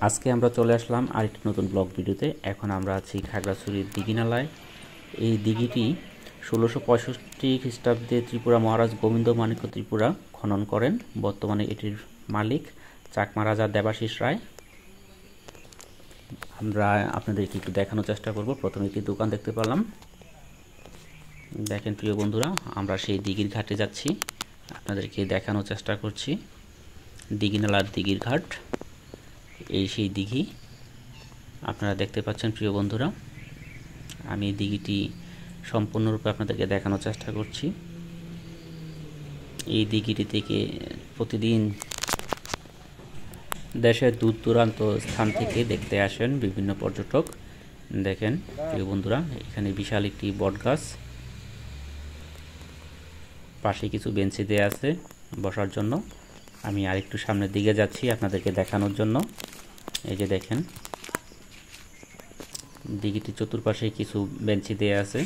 আজকে আমরা চলে আসলাম আরেকটি নতুন ব্লগ ভিডিওতে। এখন আমরা আছি খাগড়াছড়ির দিঘিনালায়। এই দিঘিটি 1665 খ্রিস্টাব্দে ত্রিপুরা মহারাজ গোবিন্দ মাণিক্য ত্রিপুরা খনন করেন। বর্তমানে এটির মালিক চাকমা রাজা দেবাশিস রায়। আমরা আপনাদেরকে একটু দেখানোর চেষ্টা করব। প্রথমে একটি দোকান দেখতে পেলাম। দেখেন প্রিয় বন্ধুরা, আমরা সেই দিঘির ঘাটে যাচ্ছি, আপনাদেরকে দেখানোর চেষ্টা করছি। দিঘিনালার দিঘির ঘাট, এই সেই দিঘি আপনারা দেখতে পাচ্ছেন প্রিয় বন্ধুরা। আমি দিঘিটি সম্পূর্ণরূপে আপনাদেরকে দেখানোর চেষ্টা করছি। এই দিঘিটি থেকে প্রতিদিন দেশের দূর দূরান্ত স্থান থেকে দেখতে আসেন বিভিন্ন পর্যটক। দেখেন প্রিয় বন্ধুরা, এখানে বিশাল একটি বটগাছ, পাশে কিছু বেঞ্চি দেয়া আছে বসার জন্য। আমি আরেকটু সামনের দিকে যাচ্ছি আপনাদেরকে দেখানোর জন্য। এই যে দেখেন, দিঘিটির চতুর্পাশে কিছু বেঞ্চি দেয়া আছে।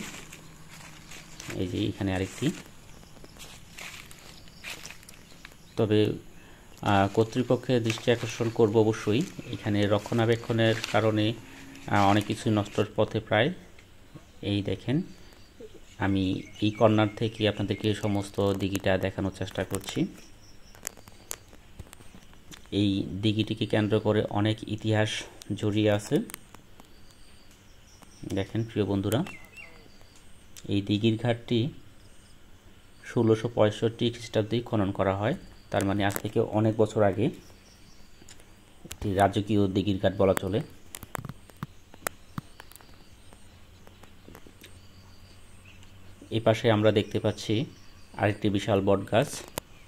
এই যে এখানে আরেকটি। তবে কর্তৃপক্ষের দৃষ্টি আকর্ষণ করব অবশ্যই, এখানে রক্ষণাবেক্ষণের কারণে অনেক কিছু নষ্টর পথে প্রায়। এই দেখেন, আমি এই কর্নার থেকে আপনাদেরকে সমস্ত দিঘিটা দেখানোর চেষ্টা করছি। এই দিঘিটিকে কেন্দ্র করে অনেক ইতিহাস জড়িয়ে আছে। দেখেন প্রিয় বন্ধুরা, এই দিঘির ঘাটটি 1665 খ্রিস্টাব্দে খনন করা হয়। তার মানে আজ থেকে অনেক বছর আগে একটি রাজকীয় দিঘির ঘাট বলা চলে। এই পাশে আমরা দেখতে পাচ্ছি আরেকটি বিশাল বটগাছ।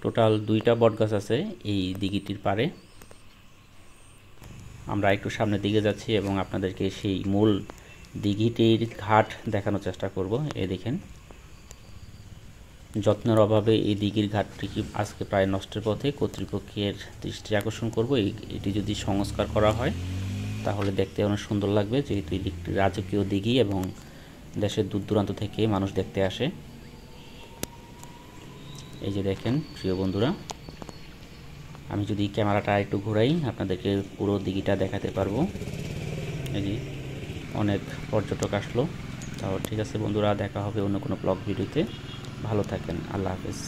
টোটাল 2টা বটগাছ আছে এই দিঘিটির পারে। আমরা একটু সামনের দিকে যাচ্ছি এবং আপনাদেরকে সেই মূল দিঘিটির ঘাট দেখানোর চেষ্টা করব। এই দেখেন, যত্নের অভাবে এই দিঘির ঘাটটি আজকে প্রায় নষ্টের পথে। কর্তৃপক্ষের দৃষ্টি আকর্ষণ করব, এটি যদি সংস্কার করা হয় তাহলে দেখতে অনেক সুন্দর লাগবে, যেহেতু এটি একটি রাজকীয় দিঘি এবং দেশের দূর দূরান্ত থেকে মানুষ দেখতে আসে। এই যে দেখেন প্রিয় বন্ধুরা, আমি যদি ক্যামেরাটা একটু ঘোরাই আপনাদেরকে পুরো দিঘিটা দেখাতে পারবো। এই যে অনেক পর্যটক আসলো। তাও ঠিক আছে বন্ধুরা, দেখা হবে অন্য কোনো ব্লগ ভিডিওতে। ভালো থাকেন, আল্লাহ হাফেজ।